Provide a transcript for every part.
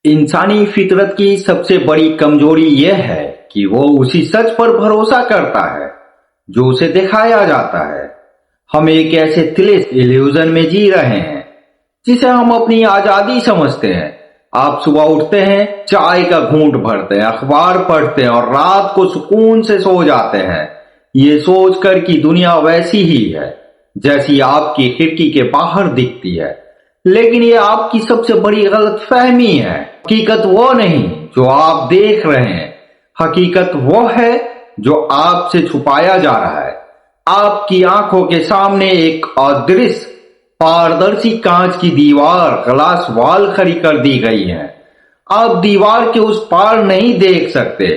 इंसानी फितरत की सबसे बड़ी कमजोरी यह है कि वो उसी सच पर भरोसा करता है जो उसे दिखाया जाता है। हम एक ऐसे तिलिस इल्यूजन में जी रहे हैं जिसे हम अपनी आजादी समझते हैं। आप सुबह उठते हैं, चाय का घूंट भरते हैं, अखबार पढ़ते हैं और रात को सुकून से सो जाते हैं, ये सोचकर कि दुनिया वैसी ही है जैसी आपकी खिड़की के बाहर दिखती है। लेकिन ये आपकी सबसे बड़ी गलतफहमी है। हकीकत वो नहीं जो आप देख रहे हैं, हकीकत वो है जो आपसे छुपाया जा रहा है। आपकी आंखों के सामने एक अदृश्य पारदर्शी कांच की दीवार, ग्लास वॉल खड़ी कर दी गई है। आप दीवार के उस पार नहीं देख सकते,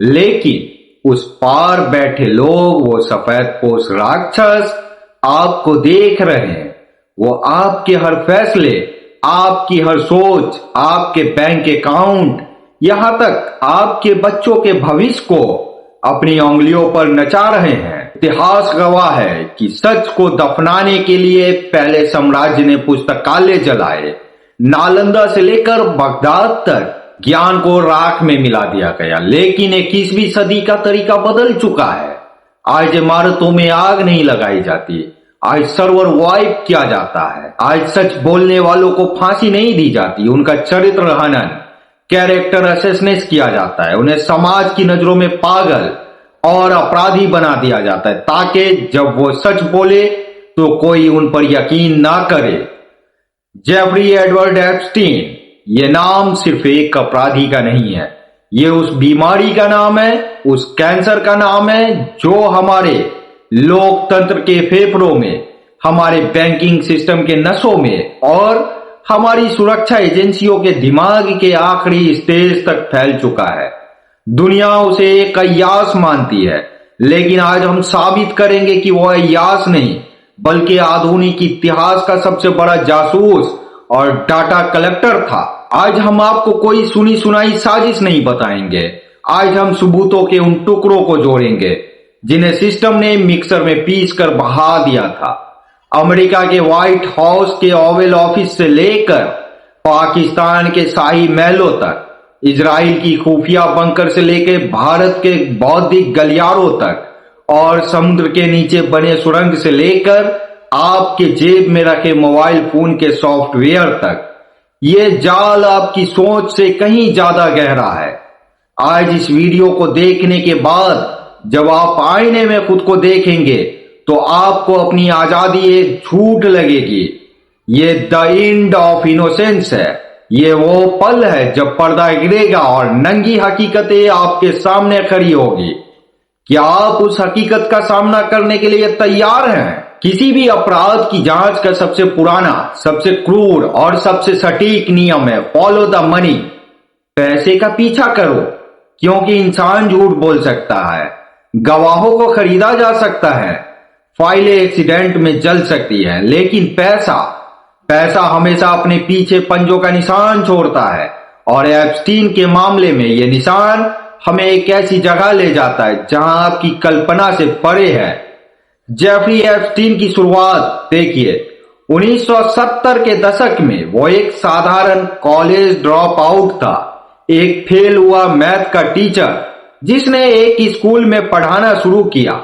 लेकिन उस पार बैठे लोग, वो सफेद पोश राक्षस आपको देख रहे हैं। वो आपके हर फैसले, आपकी हर सोच, आपके बैंक अकाउंट, यहां तक आपके बच्चों के भविष्य को अपनी उंगलियों पर नचा रहे हैं। इतिहास गवाह है कि सच को दफनाने के लिए पहले साम्राज्य ने पुस्तकालय जलाए। नालंदा से लेकर बगदाद तक ज्ञान को राख में मिला दिया गया, लेकिन 21वीं सदी का तरीका बदल चुका है। आज इमारतों में आग नहीं लगाई जाती, आज सर्वर वाइप किया जाता है। आज सच बोलने वालों को फांसी नहीं दी जाती, उनका चरित्र हनन, कैरेक्टर असैसिनेट किया जाता है। उन्हें समाज की नजरों में पागल और अपराधी बना दिया जाता है ताकि जब वो सच बोले तो कोई उन पर यकीन ना करे। जेफरी एडवर्ड एप्स्टीन, ये नाम सिर्फ एक अपराधी का नहीं है, ये उस बीमारी का नाम है, उस कैंसर का नाम है जो हमारे लोकतंत्र के फेफड़ों में, हमारे बैंकिंग सिस्टम के नसों में और हमारी सुरक्षा एजेंसियों के दिमाग के आखिरी स्टेज तक फैल चुका है। दुनिया उसे एक अय्यास मानती है, लेकिन आज हम साबित करेंगे कि वो अय्यास नहीं बल्कि आधुनिक इतिहास का सबसे बड़ा जासूस और डाटा कलेक्टर था। आज हम आपको कोई सुनी सुनाई साजिश नहीं बताएंगे, आज हम सबूतों के उन टुकड़ों को जोड़ेंगे जिन्हें सिस्टम ने मिक्सर में पीस कर बहा दिया था। अमेरिका के व्हाइट हाउस के ओवल ऑफिस से लेकर पाकिस्तान के शाही महलों तक, इजराइल की खुफिया बंकर से लेकर भारत के बौद्धिक गलियारों तक और समुद्र के नीचे बने सुरंग से लेकर आपके जेब में रखे मोबाइल फोन के सॉफ्टवेयर तक, ये जाल आपकी सोच से कहीं ज्यादा गहरा है। आज इस वीडियो को देखने के बाद जब आप आईने में खुद को देखेंगे तो आपको अपनी आजादी एक झूठ लगेगी। ये द एंड ऑफ इनोसेंस है। ये वो पल है जब पर्दा गिरेगा और नंगी हकीकतें आपके सामने खड़ी होगी। क्या आप उस हकीकत का सामना करने के लिए तैयार हैं? किसी भी अपराध की जांच का सबसे पुराना, सबसे क्रूर और सबसे सटीक नियम है फॉलो द मनी। पैसे का पीछा करो, क्योंकि इंसान झूठ बोल सकता है, गवाहों को खरीदा जा सकता है, फाइलें एक्सीडेंट में जल सकती है, लेकिन पैसा हमेशा अपने पीछे पंजों का निशान छोड़ता है। और एप्स्टीन के मामले में यह निशान हमें एक ऐसी जगह ले जाता है जहां आपकी कल्पना से परे है। जेफरी एप्स्टीन की शुरुआत देखिए। 1970 के दशक में वो एक साधारण कॉलेज ड्रॉप आउट था, एक फेल हुआ मैथ का टीचर जिसने एक स्कूल में पढ़ाना शुरू किया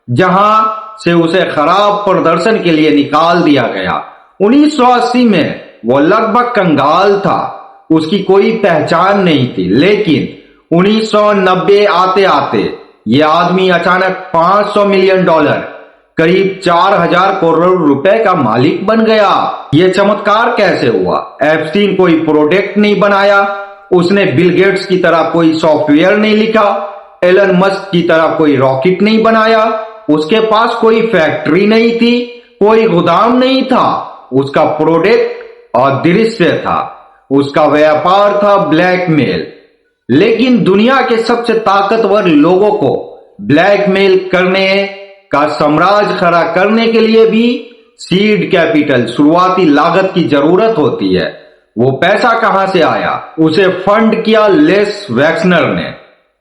जहां से उसे खराब प्रदर्शन के लिए निकाल दिया गया। 1980 में वो लगभग कंगाल था, उसकी कोई पहचान नहीं थी, लेकिन 1990 आते आते ये आदमी अचानक $500 मिलियन, करीब 4000 करोड़ रुपए का मालिक बन गया। ये चमत्कार कैसे हुआ? एप्स्टीन कोई प्रोडक्ट नहीं बनाया, उसने बिल गेट्स की तरह कोई सॉफ्टवेयर नहीं लिखा, एलन मस्क की तरह कोई रॉकेट नहीं बनाया, उसके पास कोई फैक्ट्री नहीं थी, कोई गोदाम नहीं था। उसका प्रोडक्ट अदृश्य था, उसका व्यापार था ब्लैकमेल। लेकिन दुनिया के सबसे ताकतवर लोगों को ब्लैकमेल करने का साम्राज्य खड़ा करने के लिए भी सीड कैपिटल, शुरुआती लागत की जरूरत होती है। वो पैसा कहां से आया? उसे फंड किया लेस वैक्सनर ने,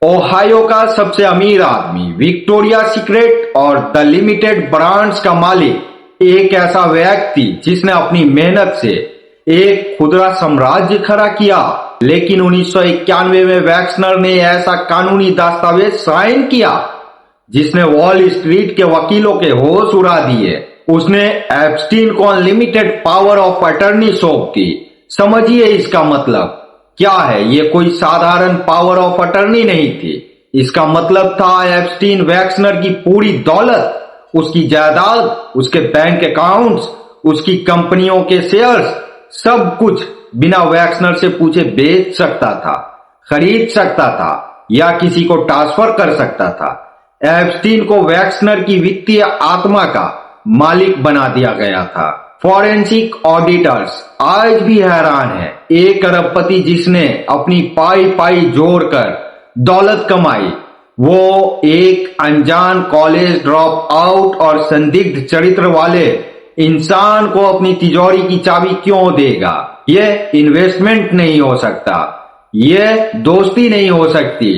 ओहायो का सबसे अमीर आदमी, विक्टोरिया सीक्रेट और द लिमिटेड ब्रांड्स का मालिक, एक ऐसा व्यक्ति जिसने अपनी मेहनत से एक खुदरा साम्राज्य खड़ा किया। लेकिन 1991 में वैक्सनर ने ऐसा कानूनी दस्तावेज साइन किया जिसने वॉल स्ट्रीट के वकीलों के होश उड़ा दिए। उसने एप्स्टीन को अनलिमिटेड पावर ऑफ अटर्नी सौंप दी। समझिए इसका मतलब क्या है। ये कोई साधारण पावर ऑफ अटर्नी नहीं थी। इसका मतलब था एप्स्टीन वैक्सनर की पूरी दौलत, उसकी जायदाद, उसके बैंक अकाउंट्स, उसकी कंपनियों के शेयर्स, सब कुछ बिना वैक्सनर से पूछे बेच सकता था, खरीद सकता था या किसी को ट्रांसफर कर सकता था। एप्स्टीन को वैक्सनर की वित्तीय आत्मा का मालिक बना दिया गया था। फॉरेंसिक ऑडिटर्स आज भी हैरान है। एक अरबपति जिसने अपनी पाई पाई जोड़कर दौलत कमाई, वो एक अनजान कॉलेज ड्रॉप आउट और संदिग्ध चरित्र वाले इंसान को अपनी तिजोरी की चाबी क्यों देगा? यह इन्वेस्टमेंट नहीं हो सकता, यह दोस्ती नहीं हो सकती।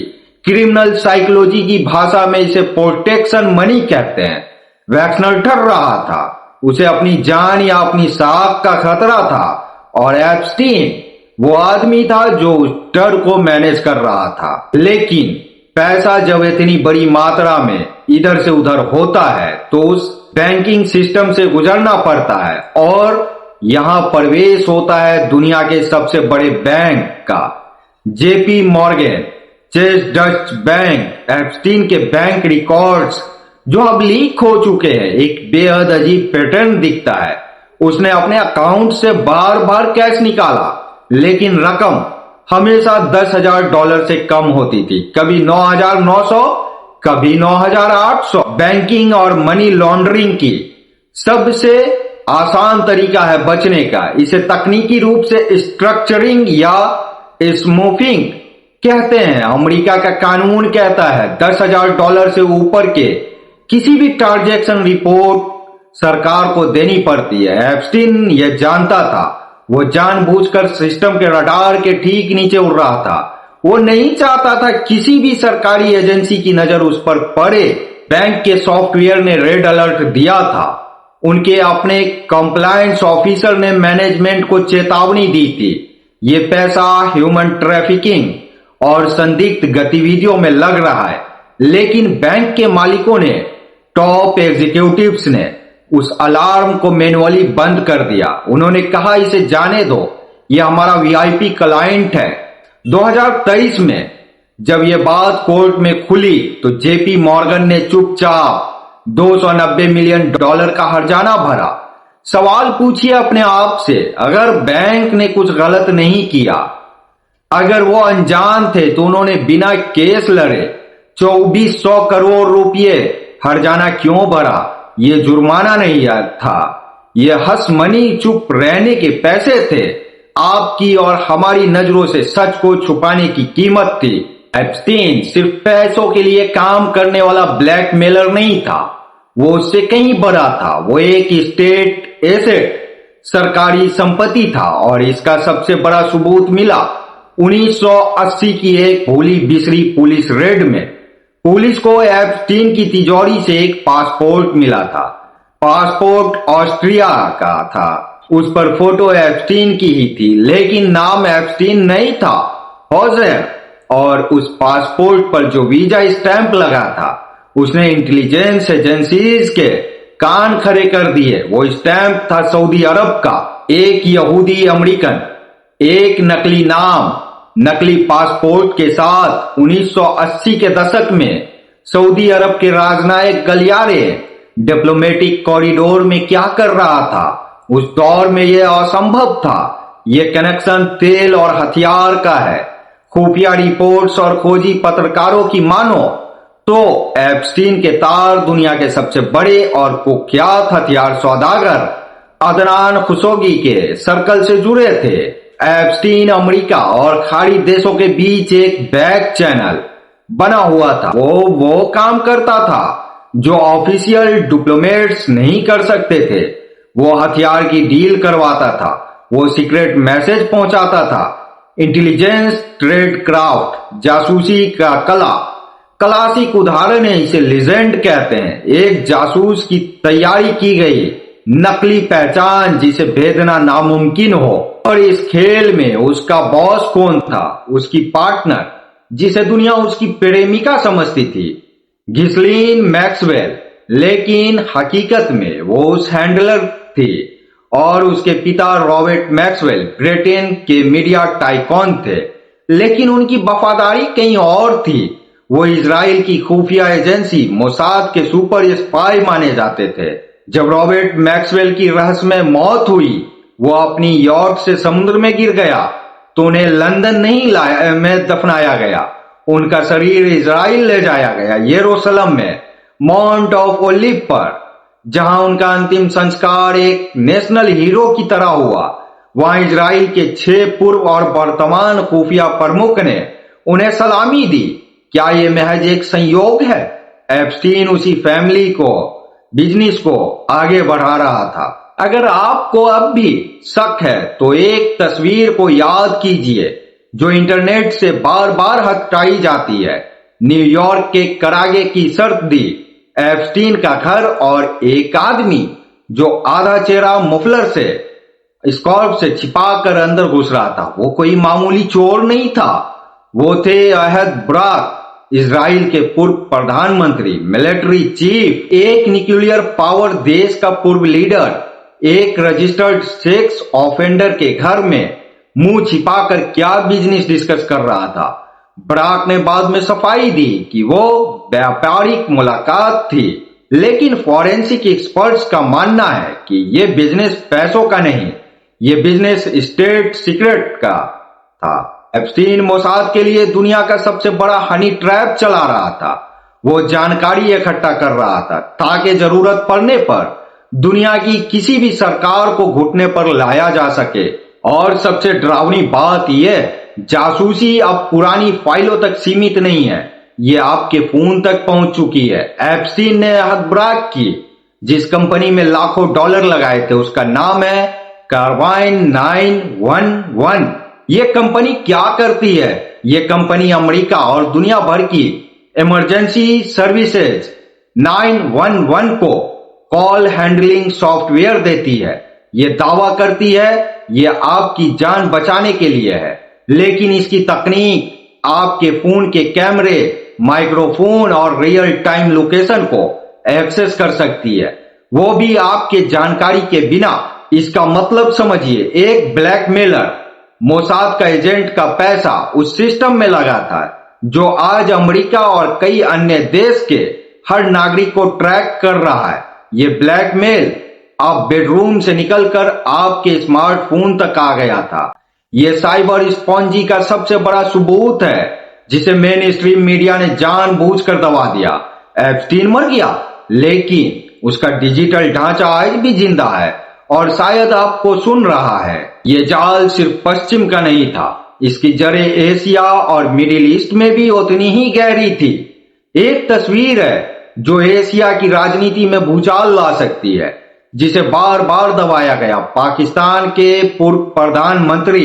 क्रिमिनल साइकोलॉजी की भाषा में इसे प्रोटेक्शन मनी कहते हैं। वैक्सनर डर रहा था, उसे अपनी जान या अपनी साख का खतरा था, और एप्स्टीन वो आदमी था जो उस डर को मैनेज कर रहा था। लेकिन पैसा जब इतनी बड़ी मात्रा में इधर से उधर होता है तो उस बैंकिंग सिस्टम से गुजरना पड़ता है, और यहां प्रवेश होता है दुनिया के सबसे बड़े बैंक का। JP Morgan Chase Dutch bank, Epstein के बैंक रिकॉर्ड्स जो अब लीक हो चुके हैं, एक बेहद अजीब पैटर्न दिखता है। उसने अपने अकाउंट से बार बार कैश निकाला, लेकिन रकम हमेशा $10,000 से कम होती थी, कभी 9,900, कभी 9,800। बैंकिंग और मनी लॉन्ड्रिंग की सबसे आसान तरीका है बचने का। इसे तकनीकी रूप से स्ट्रक्चरिंग या स्मूथिंग कहते हैं। अमेरिका का कानून कहता है $10,000 से ऊपर के किसी भी ट्रांजैक्शन रिपोर्ट सरकार को देनी पड़ती है। एप्स्टीन यह जानता था। वो जानबूझकर सिस्टम के रडार के ठीक नीचे उड़ रहा था। वो नहीं चाहता था किसी भी सरकारी एजेंसी की नजर उस पर पड़े। बैंक के सॉफ्टवेयर ने रेड अलर्ट दिया था। उनके अपने कंप्लायंस ऑफिसर ने मैनेजमेंट को चेतावनी दी थी। ये पैसा ह्यूमन ट्रैफिकिंग और संदिग्ध गतिविधियों में लग रहा है। लेकिन बैंक के मालिकों ने, टॉप एग्जीक्यूटिव्स ने उस अलार्म को मैन्युअली बंद कर दिया। उन्होंने कहा इसे जाने दो, यह हमारा वीआईपी क्लाइंट है। 2023 में जब यह बात कोर्ट में खुली तो जेपी मॉर्गन ने चुपचाप $290 मिलियन का हर्जाना भरा। सवाल पूछिए अपने आप से, अगर बैंक ने कुछ गलत नहीं किया, अगर वो अनजान थे तो उन्होंने बिना केस लड़े 2400 करोड़ रुपए हर्जाना क्यों भरा? ये जुर्माना नहीं था, ये हस मनी चुप रहने के पैसे थे। आपकी और हमारी नजरों से सच को छुपाने की कीमत थी। एप्स्टीन सिर्फ पैसों के लिए काम करने वाला ब्लैकमेलर नहीं था, वो उससे कहीं बड़ा था। वो एक स्टेट एसेट, सरकारी संपत्ति था, और इसका सबसे बड़ा सबूत मिला 1980 की एक भूली बिसरी पुलिस रेड में। पुलिस को एप्स्टीन की तिजोरी से एक पासपोर्ट मिला था। पासपोर्ट ऑस्ट्रिया का था, उस पर फोटो एप्स्टीन की ही थी, लेकिन नाम एप्स्टीन नहीं था, होजेर। और उस पासपोर्ट पर जो वीजा स्टैंप लगा था, उसने इंटेलिजेंस एजेंसीज के कान खड़े कर दिए। वो स्टैंप था सऊदी अरब का। एक यहूदी अमेरिकन एक नकली नाम, नकली पासपोर्ट के साथ 1980 के दशक में सऊदी अरब के राजनयिक गलियारे डिप्लोमेटिक कॉरिडोर में क्या कर रहा था? उस दौर में यह असंभव था। यह कनेक्शन तेल और हथियार का है। खुफिया रिपोर्ट्स और खोजी पत्रकारों की मानो तो एप्स्टीन के तार दुनिया के सबसे बड़े और कुख्यात हथियार सौदागर अदनान खुशोगी के सर्कल से जुड़े थे। एप्स्टीन अमेरिका और खाड़ी देशों के बीच एक बैक चैनल बना हुआ था। वो काम करता था जो ऑफिशियल डिप्लोमेट्स नहीं कर सकते थे। वो हथियार की डील करवाता था, वो सीक्रेट मैसेज पहुंचाता था। इंटेलिजेंस ट्रेड क्राफ्ट, जासूसी का कला। क्लासिक उदाहरण है, इसे लेजेंड कहते हैं। एक जासूस की तैयारी की गई नकली पहचान जिसे भेदना नामुमकिन हो। और इस खेल में उसका बॉस कौन था? उसकी पार्टनर, जिसे दुनिया उसकी प्रेमिका समझती थी, घिसलीन मैक्सवेल। लेकिन हकीकत में वो उस हैंडलर थी और उसके पिता रॉबर्ट मैक्सवेल ब्रिटेन के मीडिया टाइकॉन थे। लेकिन उनकी वफादारी कहीं और थी। वो इजराइल की खुफिया एजेंसी मोसाद के सुपर स्पाई माने जाते थे। जब रॉबर्ट मैक्सवेल की रहस्यमय मौत हुई, वो अपनी यॉर्क से समुद्र में गिर गया, तो उन्हें लंदन नहीं में दफनाया गया। उनका शरीर इजराइल ले जाया गया, यरूशलेम में माउंट ऑफ ओलिव पर, जहां उनका अंतिम संस्कार एक नेशनल हीरो की तरह हुआ। वहां इजराइल के 6 पूर्व और वर्तमान खुफिया प्रमुख ने उन्हें सलामी दी। क्या ये महज एक संयोग है? एप्स्टीन उसी फैमिली को, बिजनेस को आगे बढ़ा रहा था। अगर आपको अब भी शक है तो एक तस्वीर को याद कीजिए जो इंटरनेट से बार बार हटाई जाती है। न्यूयॉर्क के करागे की शर्त दी, एप्स्टीन का घर और एक आदमी जो आधा चेहरा मुफलर से स्कार्फ से छिपाकर अंदर घुस रहा था। वो कोई मामूली चोर नहीं था, वो थे अहद ब्राक, इजराइल के पूर्व प्रधानमंत्री, मिलिट्री चीफ, एक न्यूक्लियर पावर देश का पूर्व लीडर, एक रजिस्टर्ड सेक्स ऑफेंडर के घर में मुंह छिपाकर क्या बिजनेस डिस्कस कर रहा था। ब्राक ने बाद में सफाई दी कि वो व्यापारिक मुलाकात थी, लेकिन फॉरेंसिक एक्सपर्ट्स का मानना है कि ये बिजनेस पैसों का नहीं, ये बिजनेस स्टेट सीक्रेट का था। एप्स्टीन मोसाद के लिए दुनिया का सबसे बड़ा हनी ट्रैप चला रहा था। वो जानकारी इकट्ठा कर रहा था ताकि जरूरत पड़ने पर दुनिया की किसी भी सरकार को घुटने पर लाया जा सके। और सबसे डरावनी बात यह, जासूसी अब पुरानी फाइलों तक सीमित नहीं है, ये आपके फोन तक पहुंच चुकी है। एप्स्टीन ने अहद ब्राक की जिस कंपनी में लाखों डॉलर लगाए थे, उसका नाम है कार्बाइन 911। ये कंपनी क्या करती है? ये कंपनी अमेरिका और दुनिया भर की इमरजेंसी सर्विसेज 911 को कॉल हैंडलिंग सॉफ्टवेयर देती है। ये दावा करती है ये आपकी जान बचाने के लिए है, लेकिन इसकी तकनीक आपके फोन के कैमरे, माइक्रोफोन और रियल टाइम लोकेशन को एक्सेस कर सकती है, वो भी आपके जानकारी के बिना। इसका मतलब समझिए, एक ब्लैकमेलर मोसाद का एजेंट का पैसा उस सिस्टम में लगा था जो आज अमेरिका और कई अन्य देश के हर नागरिक को ट्रैक कर रहा है। ये ब्लैकमेल अब बेडरूम से निकलकर आपके स्मार्टफोन तक आ गया था। ये साइबर स्पॉन्जी का सबसे बड़ा सबूत है जिसे मेन स्ट्रीम मीडिया ने जानबूझकर दबा दिया। एप्स्टीन मर गया, लेकिन उसका डिजिटल ढांचा आज भी जिंदा है और शायद आपको सुन रहा है। ये जाल सिर्फ पश्चिम का नहीं था, इसकी जड़ें एशिया और मिडिल ईस्ट में भी उतनी ही गहरी थी। एक तस्वीर है जो एशिया की राजनीति में भूचाल ला सकती है, जिसे बार बार दबाया गया। पाकिस्तान के पूर्व प्रधानमंत्री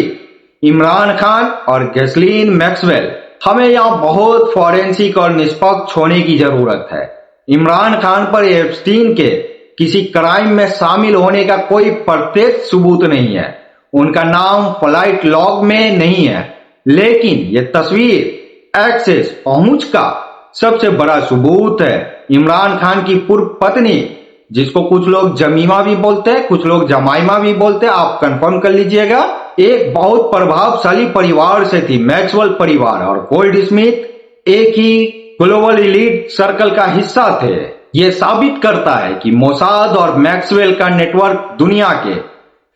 इमरान खान और घिसलीन मैक्सवेल। हमें यहाँ बहुत फॉरेंसिक और निष्पक्ष होने की जरूरत है। इमरान खान पर एप्स्टीन के किसी क्राइम में शामिल होने का कोई प्रत्यक्ष सबूत नहीं है, उनका नाम फ्लाइट लॉग में नहीं है, लेकिन यह तस्वीर एक्सेस पहुंच का सबसे बड़ा सबूत है। इमरान खान की पूर्व पत्नी, जिसको कुछ लोग जमीमा भी बोलते हैं, कुछ लोग जमाइमा भी बोलते हैं, आप कंफर्म कर लीजिएगा, एक बहुत प्रभावशाली परिवार से थी, मैक्सवेल परिवार, और गोल्डस्मिथ एक ही ग्लोबल एलीट सर्कल का हिस्सा थे। यह साबित करता है कि मोसाद और मैक्सवेल का नेटवर्क दुनिया के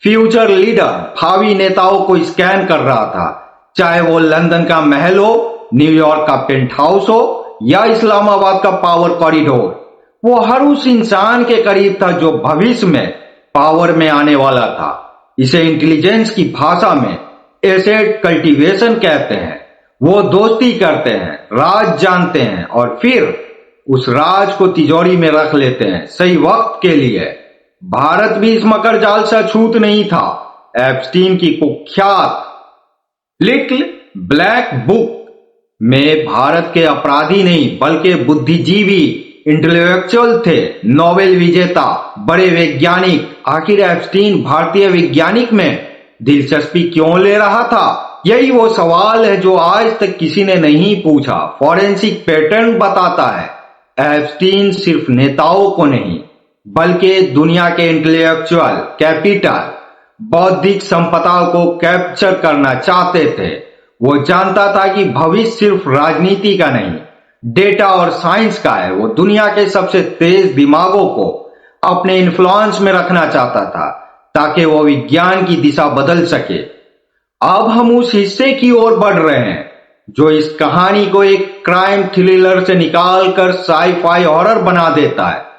फ्यूचर लीडर, भावी नेताओं को स्कैन कर रहा था, चाहे वो लंदन का महल हो, न्यूयॉर्क का पेंट हाउस हो या इस्लामाबाद का पावर कॉरिडोर। वो हर उस इंसान के करीब था जो भविष्य में पावर में आने वाला था। इसे इंटेलिजेंस की भाषा में एसेट कल्टीवेशन कहते हैं। वो दोस्ती करते हैं, राज जानते हैं और फिर उस राज को तिजोरी में रख लेते हैं सही वक्त के लिए। भारत भी इस मकर जाल से अछूत नहीं था। एप्स्टीन की कुख्यात लिटिल ब्लैक बुक में भारत के अपराधी नहीं बल्कि बुद्धिजीवी इंटेलेक्चुअल थे, नोबेल विजेता, बड़े वैज्ञानिक। आखिर एप्स्टीन भारतीय वैज्ञानिक में दिलचस्पी क्यों ले रहा था? यही वो सवाल है जो आज तक किसी ने नहीं पूछा। फॉरेंसिक पैटर्न बताता है एप्स्टीन सिर्फ नेताओं को नहीं बल्कि दुनिया के इंटेलेक्चुअल कैपिटल, बौद्धिक संपदा को कैप्चर करना चाहते थे। वो जानता था कि भविष्य सिर्फ राजनीति का नहीं, डेटा और साइंस का है। वो दुनिया के सबसे तेज दिमागों को अपने इन्फ्लुएंस में रखना चाहता था ताकि वो विज्ञान की दिशा बदल सके। अब हम उस हिस्से की ओर बढ़ रहे हैं जो इस कहानी को एक क्राइम थ्रिलर से निकालकर साई-फाई हॉरर बना देता है।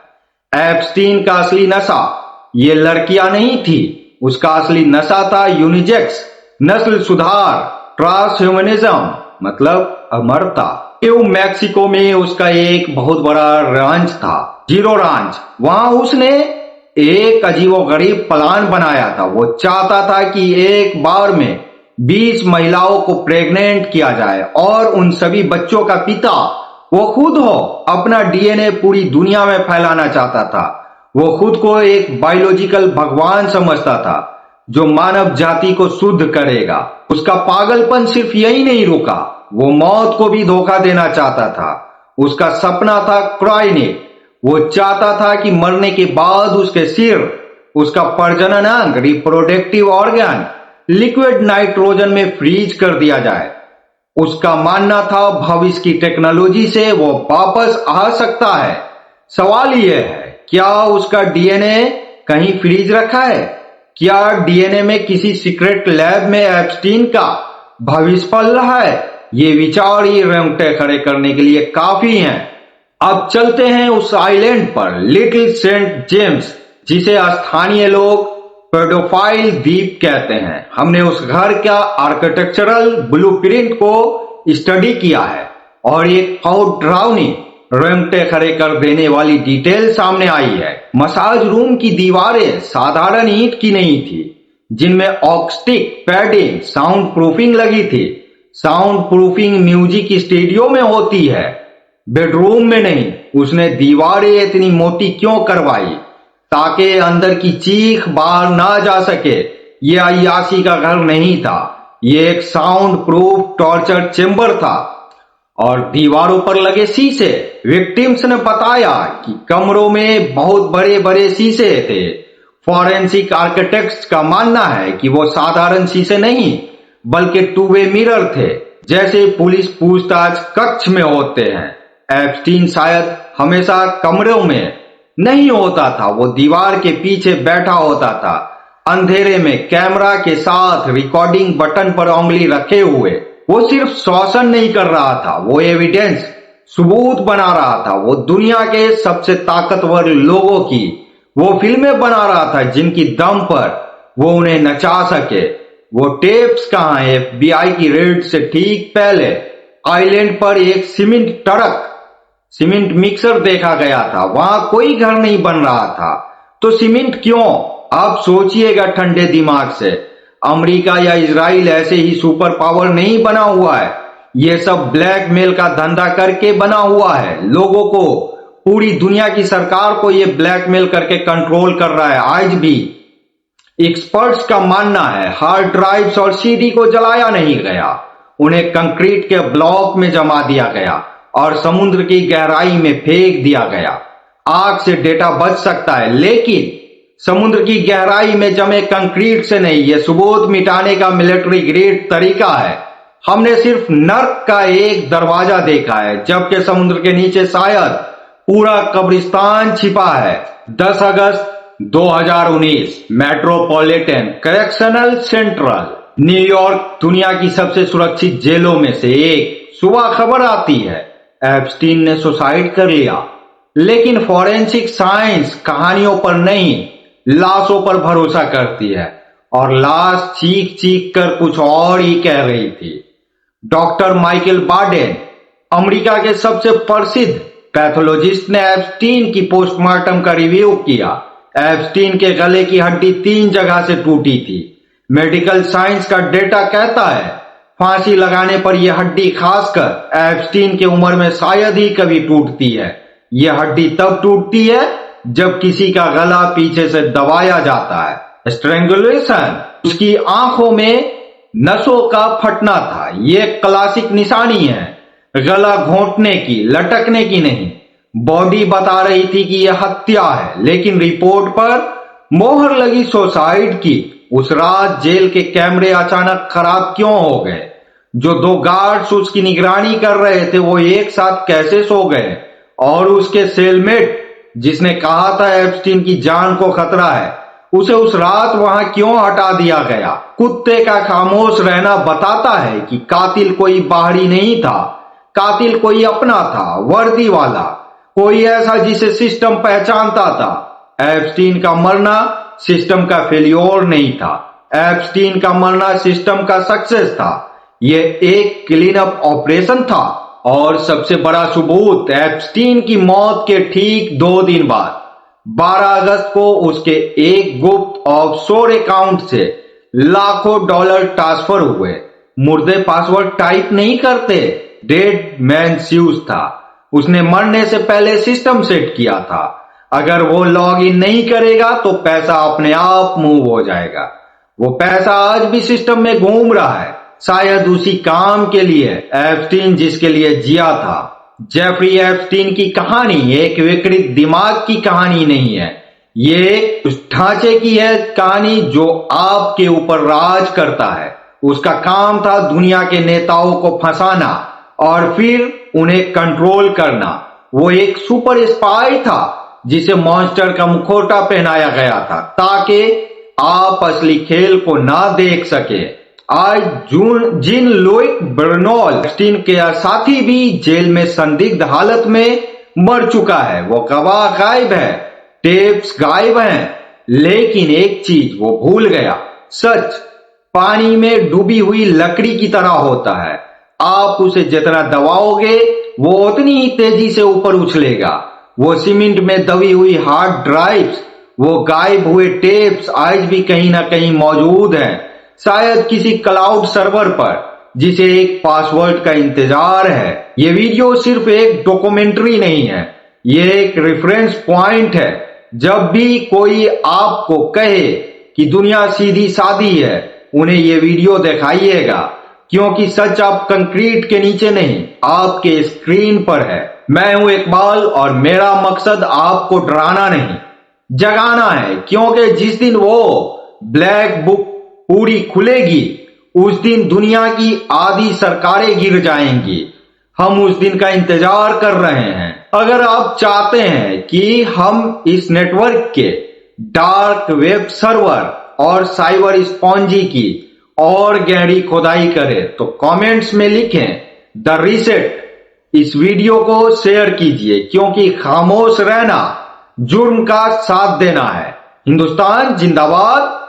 एप्स्टीन का असली नशा ये लड़कियां नहीं थी, उसका असली नशा था यूनिसेक्स, नस्ल सुधार, ट्रांसह्यूमनिज्म मतलब अमरता। न्यू मैक्सिको में उसका एक बहुत बड़ा रांच था, जीरो रांच। वहां उसने एक अजीबोगरीब प्लान बनाया था। वो चाहता था कि एक बार में 20 महिलाओं को प्रेग्नेंट किया जाए और उन सभी बच्चों का पिता वो खुद हो। अपना डीएनए पूरी दुनिया में फैलाना चाहता था। वो खुद को एक बायोलॉजिकल भगवान समझता था जो मानव जाति को शुद्ध करेगा। उसका पागलपन सिर्फ यही नहीं रुका, वो मौत को भी धोखा देना चाहता था। उसका सपना था क्रायोनिक। वो चाहता था कि मरने के बाद उसके सिर, उसका प्रजनन अंग, रिप्रोडक्टिव ऑर्गन लिक्विड नाइट्रोजन में फ्रीज कर दिया जाए। उसका मानना था भविष्य की टेक्नोलॉजी से वो वापस आ सकता है। सवाल यह है, क्या उसका डीएनए कहीं फ्रीज रखा है? क्या डीएनए में किसी सीक्रेट लैब में एप्स्टीन का भविष्य पल रहा है? ये विचार ही रोंगटे खड़े करने के लिए काफी हैं। अब चलते हैं उस आइलैंड पर, लिटिल सेंट जेम्स, जिसे स्थानीय लोग पेडोफाइल द्वीप कहते हैं। हमने उस घर का आर्किटेक्चरल ब्लूप्रिंट को स्टडी किया है और एक बहुत डरावनी, रोंगटे खड़े कर देने वाली डिटेल सामने आई है। मसाज रूम की दीवारें साधारण ईंट की नहीं थी, जिनमें ऑक्स्टिक पैडिंग, साउंड प्रूफिंग लगी थी। साउंड प्रूफिंग म्यूजिक स्टूडियो में होती है, बेडरूम में नहीं। उसने दीवारें इतनी मोटी क्यों करवाई? ताकि अंदर की चीख बाहर ना जा सके। ये अय्याशी का घर नहीं था, ये एक साउंड प्रूफ टॉर्चर चेंबर था। और दीवारों पर लगे शीशे, विक्टिम्स ने बताया कि कमरों में बहुत बड़े बड़े शीशे थे। फॉरेंसिक आर्किटेक्ट्स का मानना है कि वो साधारण शीशे नहीं बल्कि टू वे मिरर थे, जैसे पुलिस पूछताछ कक्ष में होते हैं। एप्स्टीन शायद हमेशा कमरों में नहीं होता था, वो दीवार के पीछे बैठा होता था, अंधेरे में कैमरा के साथ रिकॉर्डिंग बटन पर उंगली रखे हुए। वो सिर्फ शोषण नहीं कर रहा था, वो एविडेंस, सबूत बना रहा था। वो दुनिया के सबसे ताकतवर लोगों की वो फिल्में बना रहा था जिनकी दम पर वो उन्हें नचा सके। वो टेप्स कहां है? एफबीआई की रेड से ठीक पहले आइलैंड पर एक सीमेंट ट्रक, सीमेंट मिक्सर देखा गया था। वहां कोई घर नहीं बन रहा था, तो सीमेंट क्यों? आप सोचिएगा ठंडे दिमाग से। अमेरिका या इजराइल ऐसे ही सुपर पावर नहीं बना हुआ है। ये सब ब्लैकमेल का धंधा करके बना हुआ है। लोगों को, पूरी दुनिया की सरकार को ये ब्लैकमेल करके कंट्रोल कर रहा है। आज भी एक्सपर्ट्स का मानना है हार्ड ड्राइव्स और सीडी को जलाया नहीं गया, उन्हें कंक्रीट के ब्लॉक में जमा दिया गया और समुद्र की गहराई में फेंक दिया गया। आग से डेटा बच सकता है, लेकिन समुद्र की गहराई में जमे कंक्रीट से नहीं। यह सबूत मिटाने का मिलिट्री ग्रेड तरीका है। हमने सिर्फ नर्क का एक दरवाजा देखा है, जबकि समुद्र के नीचे शायद पूरा कब्रिस्तान छिपा है। 10 अगस्त 2019, मेट्रोपॉलिटन करेक्शनल सेंट्रल, न्यूयॉर्क, दुनिया की सबसे सुरक्षित जेलों में से एक। सुबह खबर आती है एप्स्टीन ने सुसाइड कर लिया। लेकिन फॉरेंसिक साइंस कहानियों पर नहीं, लाशों पर भरोसा करती है, और लाश चीख चीख कर कुछ और ही कह रही थी। डॉक्टर माइकल बार्डेन, अमेरिका के सबसे प्रसिद्ध पैथोलॉजिस्ट, ने एप्स्टीन की पोस्टमार्टम का रिव्यू किया। एप्स्टीन के गले की हड्डी 3 जगह से टूटी थी। मेडिकल साइंस का डेटा कहता है फांसी लगाने पर यह हड्डी खासकर एप्स्टीन के उम्र में शायद ही कभी टूटती है। ये हड्डी तब टूटती है जब किसी का गला पीछे से दबाया जाता है। स्ट्रेंगुलेशन उसकी आंखों में नसों का फटना था। ये क्लासिक निशानी है गला घोंटने की, लटकने की नहीं। बॉडी बता रही थी कि यह हत्या है, लेकिन रिपोर्ट पर मोहर लगी सुसाइड की। उस रात जेल के कैमरे अचानक खराब क्यों हो गए? जो 2 गार्ड्स उसकी निगरानी कर रहे थे वो एक साथ कैसे सो गए? और उसके सेलमेट जिसने कहा था एप्स्टीन की जान को खतरा है, उसे उस रात वहां क्यों हटा दिया गया? कुत्ते का खामोश रहना बताता है कि कातिल कोई बाहरी नहीं था, कातिल कोई अपना था, वर्दी वाला, कोई ऐसा जिसे सिस्टम पहचानता था। एप्स्टीन का मरना सिस्टम का फेल्योर नहीं था, एप्स्टीन का मरना सिस्टम का सक्सेस था। यह एक क्लीन अप ऑपरेशन था। और सबसे बड़ा सबूत, एप्स्टीन की मौत के ठीक 2 दिन बाद 12 अगस्त को उसके एक गुप्त ऑफशोर अकाउंट से लाखों डॉलर ट्रांसफर हुए। मुर्दे पासवर्ड टाइप नहीं करते, डेड मैन शूज था। उसने मरने से पहले सिस्टम सेट किया था। अगर वो लॉग इन नहीं करेगा तो पैसा अपने आप मूव हो जाएगा। वो पैसा आज भी सिस्टम में घूम रहा है, शायद उसी काम के लिए एप्स्टीन जिसके लिए जिया था। जेफरी एप्स्टीन की कहानी एक विकृत दिमाग की कहानी नहीं है, ये उस ढांचे की है कहानी जो आपके ऊपर राज करता है। उसका काम था दुनिया के नेताओं को फंसाना और फिर उन्हें कंट्रोल करना। वो एक सुपर स्पाई था जिसे मॉन्स्टर का मुखौटा पहनाया गया था ताकि आप असली खेल को ना देख सके। आज जिन लुइक बर्नौल एप्स्टीन के साथी भी जेल में संदिग्ध हालत में मर चुका है। वो गवाह गायब है, टेप्स गायब हैं, लेकिन एक चीज वो भूल गया, सच पानी में डूबी हुई लकड़ी की तरह होता है। आप उसे जितना दबाओगे वो उतनी ही तेजी से ऊपर उछलेगा। वो सीमेंट में दबी हुई हार्ड ड्राइव्स, वो गायब हुए टेप्स आज भी कहीं ना कहीं मौजूद हैं, शायद किसी क्लाउड सर्वर पर जिसे एक पासवर्ड का इंतजार है। ये वीडियो सिर्फ एक डॉक्यूमेंट्री नहीं है, ये एक रेफरेंस पॉइंट है। जब भी कोई आपको कहे कि दुनिया सीधी सादी है, उन्हें ये वीडियो दिखाइएगा, क्योंकि सच आप कंक्रीट के नीचे नहीं, आपके स्क्रीन पर है। मैं हूं इकबाल और मेरा मकसद आपको डराना नहीं, जगाना है, क्योंकि जिस दिन वो ब्लैक बुक पूरी खुलेगी उस दिन दुनिया की आधी सरकारें गिर जाएंगी। हम उस दिन का इंतजार कर रहे हैं। अगर आप चाहते हैं कि हम इस नेटवर्क के डार्क वेब सर्वर और साइबर स्पॉन्जी की और गहरी खुदाई करें तो कमेंट्स में लिखें द रीसेट। इस वीडियो को शेयर कीजिए, क्योंकि खामोश रहना जुर्म का साथ देना है। हिंदुस्तान जिंदाबाद।